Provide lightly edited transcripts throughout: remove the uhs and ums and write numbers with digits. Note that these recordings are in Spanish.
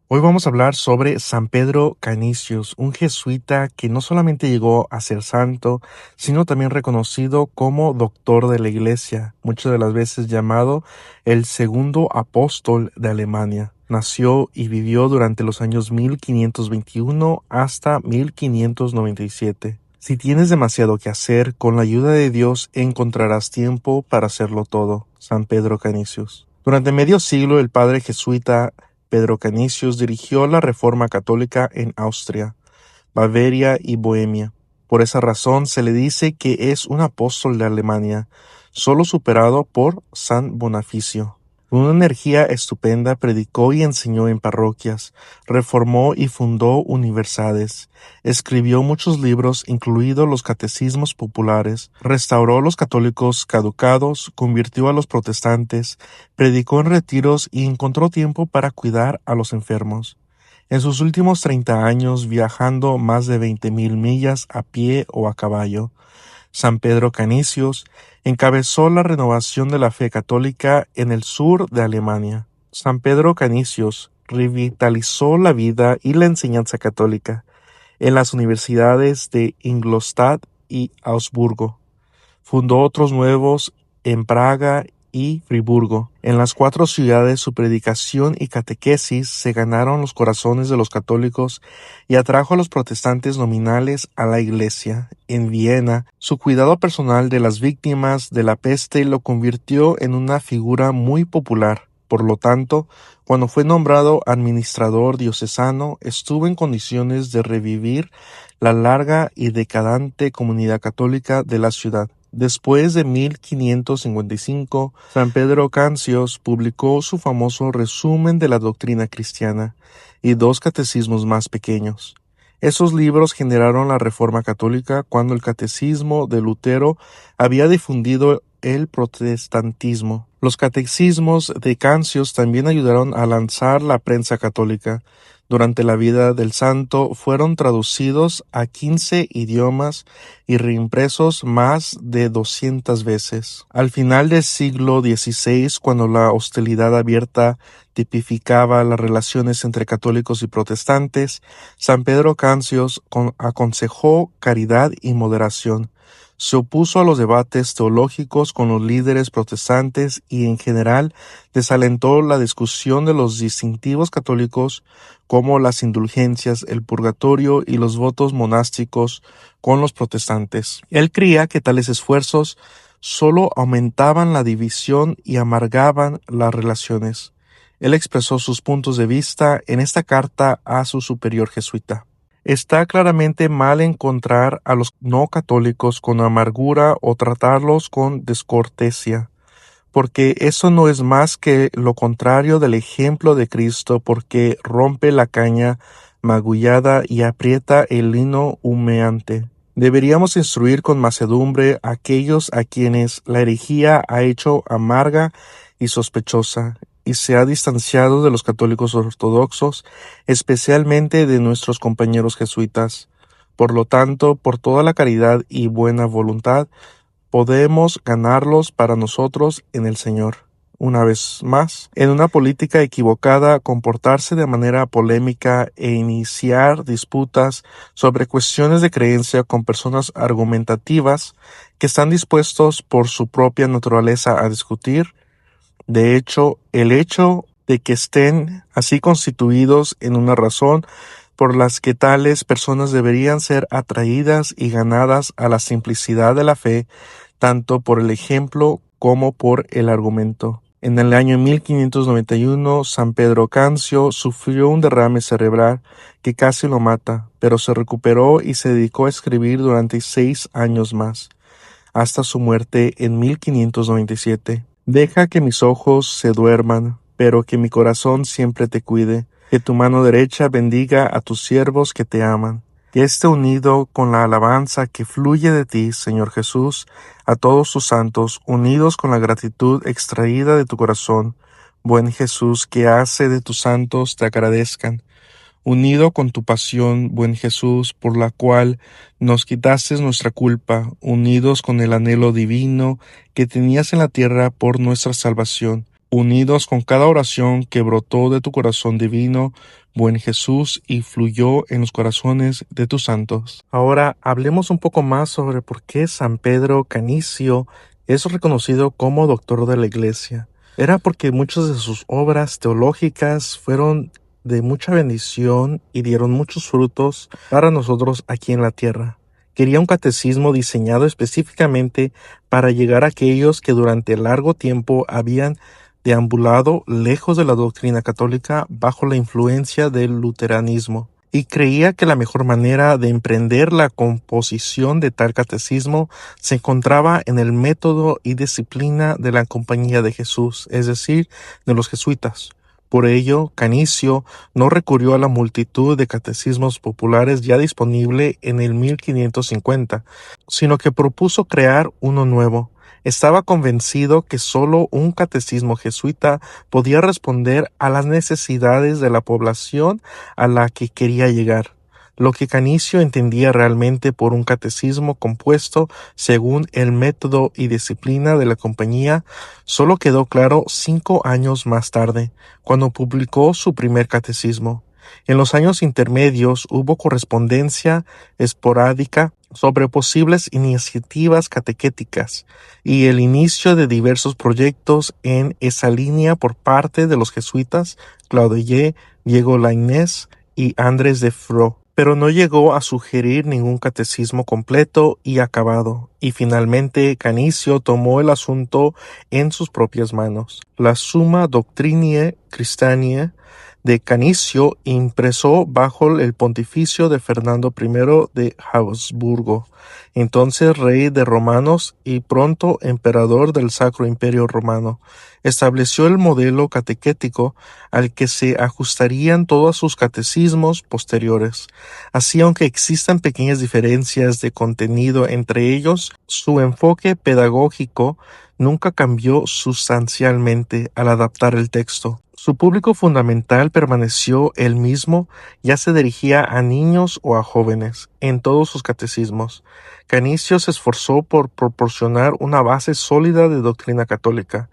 Hoy vamos a hablar sobre San Pedro Canisius, un jesuita que no solamente llegó a ser santo, sino también reconocido como doctor de la Iglesia, muchas de las veces llamado el segundo apóstol de Alemania. Nació y vivió durante los años 1521 hasta 1597. Si tienes demasiado que hacer, con la ayuda de Dios encontrarás tiempo para hacerlo todo. San Pedro Canisius. Durante medio siglo, el padre jesuita Pedro Canisius dirigió la Reforma Católica en Austria, Baviera y Bohemia. Por esa razón se le dice que es un apóstol de Alemania, solo superado por San Bonifacio. Con una energía estupenda predicó y enseñó en parroquias, reformó y fundó universidades, escribió muchos libros, incluidos los catecismos populares, restauró los católicos caducados, convirtió a los protestantes, predicó en retiros y encontró tiempo para cuidar a los enfermos. En sus últimos 30 años, viajando más de 20.000 millas a pie o a caballo, San Pedro Canisius encabezó la renovación de la fe católica en el sur de Alemania. San Pedro Canisius revitalizó la vida y la enseñanza católica en las universidades de Ingolstadt y Augsburgo. Fundó otros nuevos en Praga y Friburgo. En las 4 ciudades su predicación y catequesis se ganaron los corazones de los católicos y atrajo a los protestantes nominales a la Iglesia. En Viena, su cuidado personal de las víctimas de la peste lo convirtió en una figura muy popular. Por lo tanto, cuando fue nombrado administrador diocesano, estuvo en condiciones de revivir la larga y decadente comunidad católica de la ciudad. Después de 1555, San Pedro Canisius publicó su famoso Resumen de la Doctrina Cristiana y 2 catecismos más pequeños. Esos libros generaron la Reforma Católica cuando el catecismo de Lutero había difundido el protestantismo. Los catecismos de Canisius también ayudaron a lanzar la prensa católica. Durante la vida del santo fueron traducidos a 15 idiomas y reimpresos más de 200 veces. Al final del siglo XVI, cuando la hostilidad abierta tipificaba las relaciones entre católicos y protestantes, San Pedro Canisius aconsejó caridad y moderación. Se opuso a los debates teológicos con los líderes protestantes y en general desalentó la discusión de los distintivos católicos como las indulgencias, el purgatorio y los votos monásticos con los protestantes. Él creía que tales esfuerzos solo aumentaban la división y amargaban las relaciones. Él expresó sus puntos de vista en esta carta a su superior jesuita. Está claramente mal encontrar a los no católicos con amargura o tratarlos con descortesía, porque eso no es más que lo contrario del ejemplo de Cristo, porque rompe la caña magullada y aprieta el lino humeante. Deberíamos instruir con mansedumbre a aquellos a quienes la herejía ha hecho amarga y sospechosa, y se ha distanciado de los católicos ortodoxos, especialmente de nuestros compañeros jesuitas. Por lo tanto, por toda la caridad y buena voluntad, podemos ganarlos para nosotros en el Señor. Una vez más, en una política equivocada, comportarse de manera polémica e iniciar disputas sobre cuestiones de creencia con personas argumentativas que están dispuestos por su propia naturaleza a discutir. De hecho, el hecho de que estén así constituidos en una razón por las que tales personas deberían ser atraídas y ganadas a la simplicidad de la fe, tanto por el ejemplo como por el argumento. En el año 1591, San Pedro Canisius sufrió un derrame cerebral que casi lo mata, pero se recuperó y se dedicó a escribir durante 6 años más, hasta su muerte en 1597. Deja que mis ojos se duerman, pero que mi corazón siempre te cuide. Que tu mano derecha bendiga a tus siervos que te aman. Que esté unido con la alabanza que fluye de ti, Señor Jesús, a todos tus santos, unidos con la gratitud extraída de tu corazón, buen Jesús, que hace de tus santos te agradezcan. Unido con tu pasión, buen Jesús, por la cual nos quitaste nuestra culpa, unidos con el anhelo divino que tenías en la tierra por nuestra salvación, unidos con cada oración que brotó de tu corazón divino, buen Jesús, y fluyó en los corazones de tus santos. Ahora hablemos un poco más sobre por qué San Pedro Canicio es reconocido como doctor de la Iglesia. Era porque muchas de sus obras teológicas fueron de mucha bendición y dieron muchos frutos para nosotros aquí en la tierra. Quería un catecismo diseñado específicamente para llegar a aquellos que durante largo tiempo habían deambulado lejos de la doctrina católica bajo la influencia del luteranismo, y creía que la mejor manera de emprender la composición de tal catecismo se encontraba en el método y disciplina de la Compañía de Jesús, es decir, de los jesuitas. Por ello, Canicio no recurrió a la multitud de catecismos populares ya disponible en el 1550, sino que propuso crear uno nuevo. Estaba convencido que sólo un catecismo jesuita podía responder a las necesidades de la población a la que quería llegar. Lo que Canicio entendía realmente por un catecismo compuesto según el método y disciplina de la compañía solo quedó claro 5 años más tarde, cuando publicó su primer catecismo. En los años intermedios hubo correspondencia esporádica sobre posibles iniciativas catequéticas y el inicio de diversos proyectos en esa línea por parte de los jesuitas Claudel, Diego Lainez y Andrés de Fro, pero no llegó a sugerir ningún catecismo completo y acabado, y finalmente Canicio tomó el asunto en sus propias manos. La Summa Doctrinae Christianae de Canicio, impreso bajo el pontificio de Fernando I de Habsburgo, entonces rey de romanos y pronto emperador del Sacro Imperio Romano, estableció el modelo catequético al que se ajustarían todos sus catecismos posteriores. Así, aunque existan pequeñas diferencias de contenido entre ellos, su enfoque pedagógico nunca cambió sustancialmente al adaptar el texto. Su público fundamental permaneció el mismo, ya se dirigía a niños o a jóvenes, en todos sus catecismos. Canicio se esforzó por proporcionar una base sólida de doctrina católica,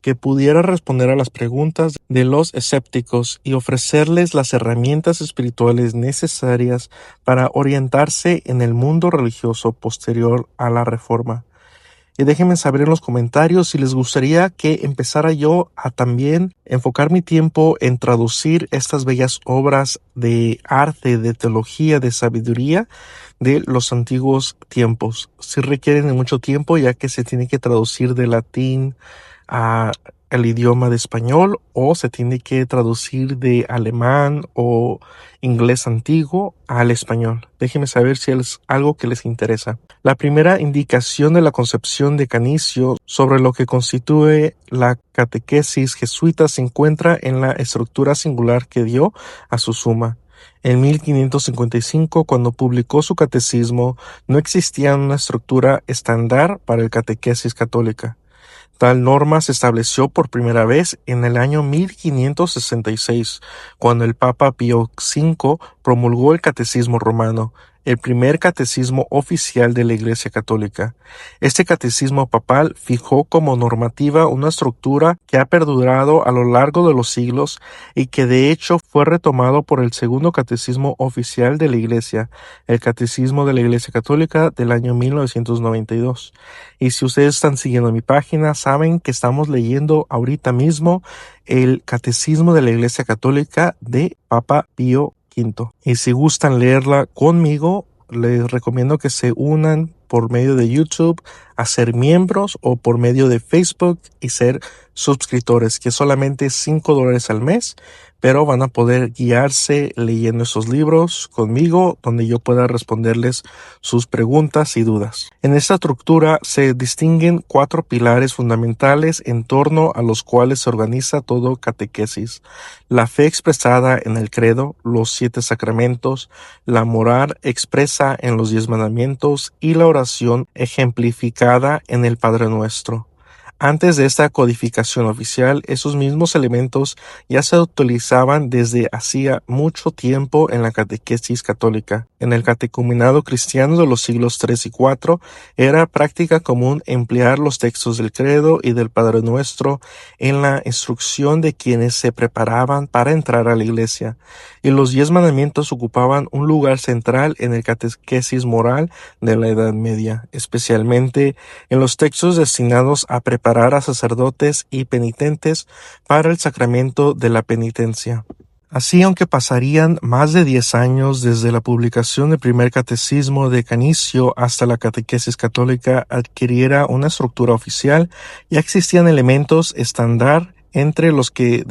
que pudiera responder a las preguntas de los escépticos y ofrecerles las herramientas espirituales necesarias para orientarse en el mundo religioso posterior a la Reforma. Y déjenme saber en los comentarios si les gustaría que empezara yo a también enfocar mi tiempo en traducir estas bellas obras de arte, de teología, de sabiduría de los antiguos tiempos. Sí requieren de mucho tiempo, ya que se tiene que traducir de latín a el idioma de español, o se tiene que traducir de alemán o inglés antiguo al español. Déjenme saber si es algo que les interesa. La primera indicación de la concepción de Canicio sobre lo que constituye la catequesis jesuita se encuentra en la estructura singular que dio a su suma. En 1555, cuando publicó su catecismo, no existía una estructura estándar para el catequesis católica. Tal norma se estableció por primera vez en el año 1566, cuando el Papa Pío V promulgó el Catecismo Romano, el primer catecismo oficial de la Iglesia Católica. Este catecismo papal fijó como normativa una estructura que ha perdurado a lo largo de los siglos y que de hecho fue retomado por el segundo catecismo oficial de la Iglesia, el Catecismo de la Iglesia Católica del año 1992. Y si ustedes están siguiendo mi página, saben que estamos leyendo ahorita mismo el Catecismo de la Iglesia Católica de Papa Pío V. Y si gustan leerla conmigo, les recomiendo que se unan por medio de YouTube a ser miembros o por medio de Facebook y ser suscriptores, que es solamente $5 al mes, pero van a poder guiarse leyendo esos libros conmigo, donde yo pueda responderles sus preguntas y dudas. En esta estructura se distinguen 4 pilares fundamentales en torno a los cuales se organiza todo catequesis: la fe expresada en el credo, los 7 sacramentos, la moral expresa en los 10 mandamientos y la oración ejemplificada en el Padre Nuestro. Antes de esta codificación oficial, esos mismos elementos ya se utilizaban desde hacía mucho tiempo en la catequesis católica. En el catecumenado cristiano de los siglos III y IV era práctica común emplear los textos del Credo y del Padre Nuestro en la instrucción de quienes se preparaban para entrar a la Iglesia, y los 10 mandamientos ocupaban un lugar central en el catequesis moral de la Edad Media, especialmente en los textos destinados a preparar a sacerdotes y penitentes para el sacramento de la penitencia. Así, aunque pasarían más de 10 años desde la publicación del primer catecismo de Canicio hasta la catequesis católica adquiriera una estructura oficial, ya existían elementos estándar entre los que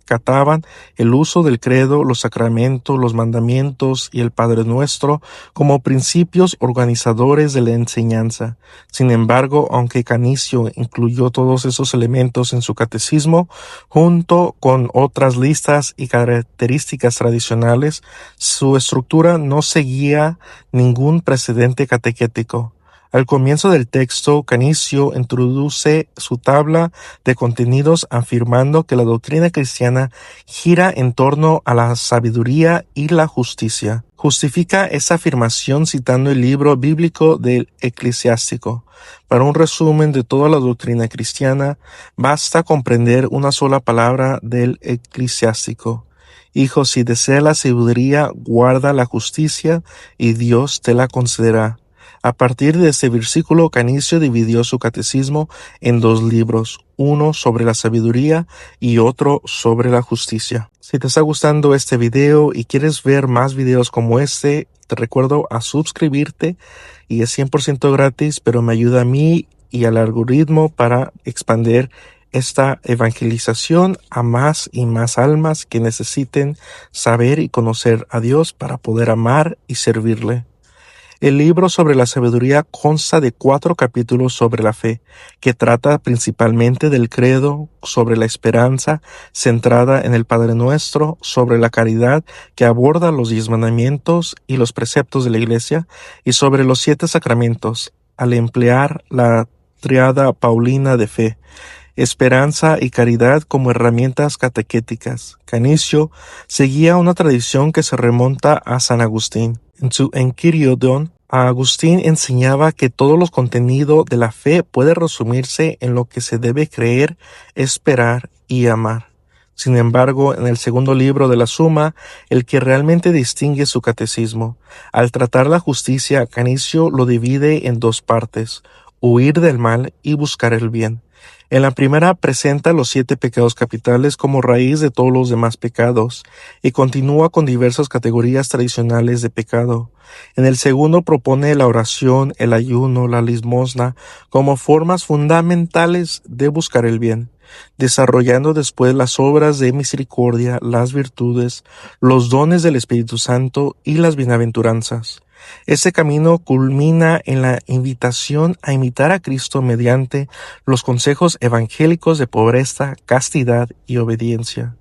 rescataban el uso del credo, los sacramentos, los mandamientos y el Padre Nuestro como principios organizadores de la enseñanza. Sin embargo, aunque Canicio incluyó todos esos elementos en su catecismo, junto con otras listas y características tradicionales, su estructura no seguía ningún precedente catequético. Al comienzo del texto, Canicio introduce su tabla de contenidos afirmando que la doctrina cristiana gira en torno a la sabiduría y la justicia. Justifica esa afirmación citando el libro bíblico del Eclesiástico. Para un resumen de toda la doctrina cristiana, basta comprender una sola palabra del Eclesiástico. Hijo, si deseas la sabiduría, guarda la justicia, y Dios te la concederá. A partir de este versículo, Canicio dividió su catecismo en 2 libros, uno sobre la sabiduría y otro sobre la justicia. Si te está gustando este video y quieres ver más videos como este, te recuerdo a suscribirte, y es 100% gratis, pero me ayuda a mí y al algoritmo para expandir esta evangelización a más y más almas que necesiten saber y conocer a Dios para poder amar y servirle. El libro sobre la sabiduría consta de 4 capítulos sobre la fe, que trata principalmente del credo, sobre la esperanza, centrada en el Padre Nuestro, sobre la caridad, que aborda los 10 mandamientos y los preceptos de la Iglesia, y sobre los 7 sacramentos, al emplear la triada paulina de fe, esperanza y caridad como herramientas catequéticas. Canicio seguía una tradición que se remonta a San Agustín. En su Enquiridion, Agustín enseñaba que todo los contenido de la fe puede resumirse en lo que se debe creer, esperar y amar. Sin embargo, en el segundo libro de la Suma, el que realmente distingue su catecismo, al tratar la justicia, Canicio lo divide en 2 partes: huir del mal y buscar el bien. En la primera presenta los 7 pecados capitales como raíz de todos los demás pecados, y continúa con diversas categorías tradicionales de pecado. En el segundo propone la oración, el ayuno, la limosna como formas fundamentales de buscar el bien, desarrollando después las obras de misericordia, las virtudes, los dones del Espíritu Santo y las bienaventuranzas. Este camino culmina en la invitación a imitar a Cristo mediante los consejos evangélicos de pobreza, castidad y obediencia.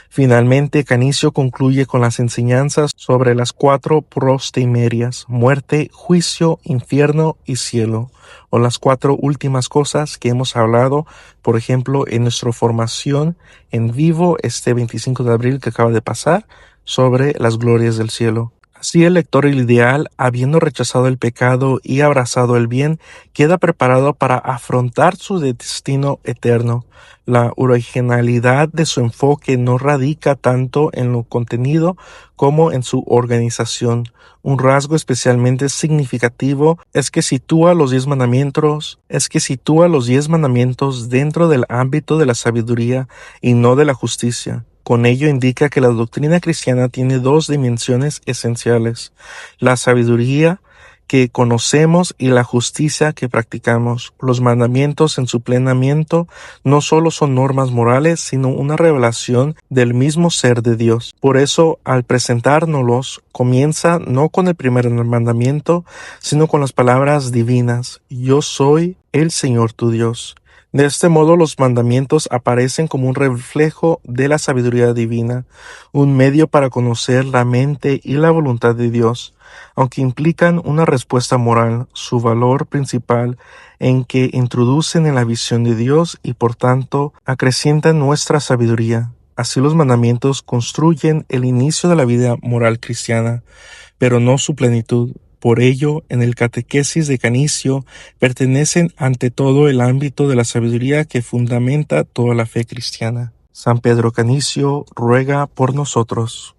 Finalmente, Canicio concluye con las enseñanzas sobre las 4 prostimerias: muerte, juicio, infierno y cielo, o las 4 últimas cosas que hemos hablado, por ejemplo, en nuestra formación en vivo este 25 de abril que acaba de pasar, sobre las glorias del cielo. Así el lector ideal, habiendo rechazado el pecado y abrazado el bien, queda preparado para afrontar su destino eterno. La originalidad de su enfoque no radica tanto en lo contenido como en su organización. Un rasgo especialmente significativo es que sitúa los 10 mandamientos dentro del ámbito de la sabiduría y no de la justicia. Con ello indica que la doctrina cristiana tiene 2 dimensiones esenciales: la sabiduría que conocemos y la justicia que practicamos. Los mandamientos en su plenamiento no solo son normas morales, sino una revelación del mismo ser de Dios. Por eso, al presentárnoslos, comienza no con el primer mandamiento, sino con las palabras divinas: Yo soy el Señor tu Dios. De este modo, los mandamientos aparecen como un reflejo de la sabiduría divina, un medio para conocer la mente y la voluntad de Dios, aunque implican una respuesta moral, su valor principal en que introducen en la visión de Dios y por tanto acrecientan nuestra sabiduría. Así los mandamientos construyen el inicio de la vida moral cristiana, pero no su plenitud. Por ello, en el Catequesis de Canicio pertenecen ante todo el ámbito de la sabiduría que fundamenta toda la fe cristiana. San Pedro Canicio ruega por nosotros.